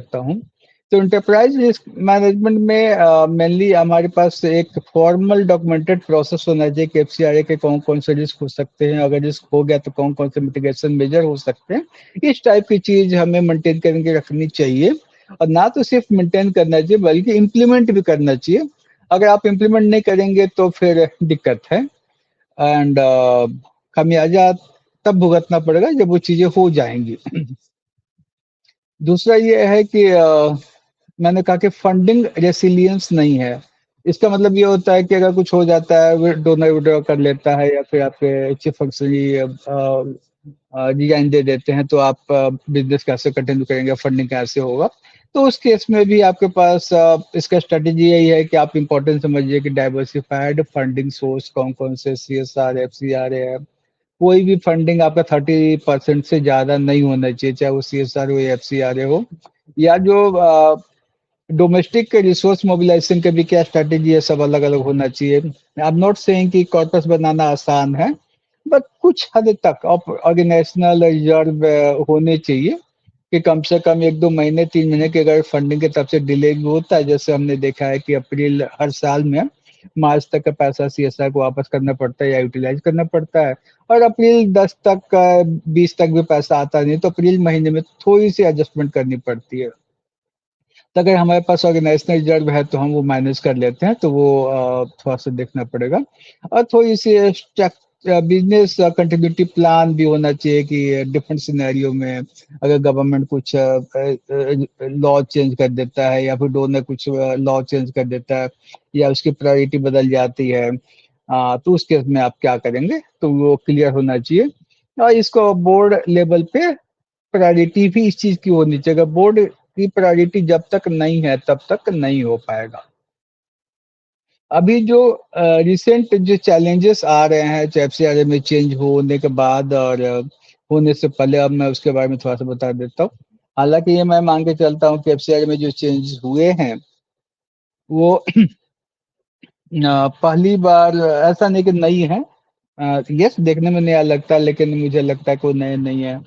करता हूँ। तो एंटरप्राइज रिस्क मैनेजमेंट में मेनली हमारे पास एक फॉर्मल डॉक्यूमेंटेड प्रोसेस होना चाहिए कि एफसीआरए के कौन-कौन से रिस्क हो सकते हैं, अगर रिस्क हो गया तो कौन-कौन से मिटिगेशन मेजर हो सकते हैं। इस टाइप की चीज़ हमें मेंटेन करके रखनी चाहिए और ना तो सिर्फ मेंटेन करना चाहिए बल्कि इम्प्लीमेंट भी करना चाहिए। अगर आप इम्प्लीमेंट नहीं करेंगे तो फिर दिक्कत है एंड खमियाजा तब भुगतना पड़ेगा जब वो चीज़ें हो जाएँगी। दूसरा ये है कि मैंने कहा कि फंडिंग रेसिलियंस नहीं है। इसका मतलब ये होता है कि अगर कुछ हो जाता है, डोनर विथड्रॉ कर लेता है या फिर आपके चीफ एक्चुअली रिजाइन दे देते हैं, तो आप बिज़नेस कैसे कंटिन्यू करेंगे, फंडिंग कैसे होगा? तो उस केस में भी आपके पास इसका स्ट्रैटेजी यही है कि आप इम्पोर्टेंट समझिए कि डाइवर्सिफाइड फंडिंग सोर्स कौन-कौन से सीएसआर, एफसीआरए है। कोई भी फंडिंग आपका 30% से ज़्यादा नहीं होना चाहिए, चाहे वो सीएसआर हो या एफसीआरए हो या जो डोमेस्टिक रिसोर्स मोबिलाइजेशन के भी क्या स्ट्रैटेजी है, सब अलग-अलग होना चाहिए। आई एम नॉट सेइंग कि कॉर्पस बनाना आसान है, बट कुछ हद तक ऑर्गेनाइजेशनल रिजर्व होने चाहिए कि कम से कम 1-2 महीने, 3 महीने की अगर फंडिंग की तरफ से डिले भी होता है, जैसे हमने देखा है कि अप्रैल हर साल में मार्च तक का पैसा सीएसआर को वापस करना पड़ता है या यूटिलाइज़ करना पड़ता है और अप्रैल 10 तक 20 तक भी पैसा आता नहीं, तो अप्रैल महीने में थोड़ी-सी एडजस्टमेंट करनी पड़ती है। तो अगर हमारे पास ऑर्गेनाइजेशनल रिजर्व है तो हम वो मैनेज कर लेते हैं, तो वो थोड़ा-सा देखना पड़ेगा और थोड़ी-सी बिज़नेस कंटिन्यूटी प्लान भी होना चाहिए कि डिफरेंट सिनेरियो में अगर गवर्नमेंट कुछ लॉ चेंज कर देता है या फिर डोनर कुछ लॉ चेंज कर देता है या उसकी प्रायोरिटी बदल जाती है तो उस केस में आप क्या करेंगे? तो वो क्लियर होना चाहिए और इसको बोर्ड लेवल पे प्रायोरिटी भी इस चीज़ की होनी चाहिए। अगर बोर्ड की प्रायोरिटी जब तक नहीं है, तब तक नहीं हो पाएगा। अभी जो रिसेंट जो चैलेंजेस आ रहे हैं, चाहे एफसीआरए में चेंज होने के बाद और होने से पहले, अब मैं उसके बारे में थोड़ा-सा बता देता हूँ। हालाँकि ये मैं मान के चलता हूँ कि एफसीआरए में जो चेंजेस हुए हैं, वो पहली बार ऐसा नहीं कि नई है। यस देखने में नया लगता है, लेकिन मुझे लगता है कि वो नए नहीं है।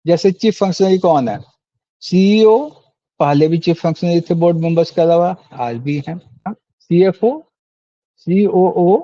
जैसे चीफ फंक्शनरी कौन है? सीईओ पहले भी चीफ फंक्शनरी थे बोर्ड मेंबर्स के अलावा, आज भी हैं। हाँ, सीएफओ, सीओओ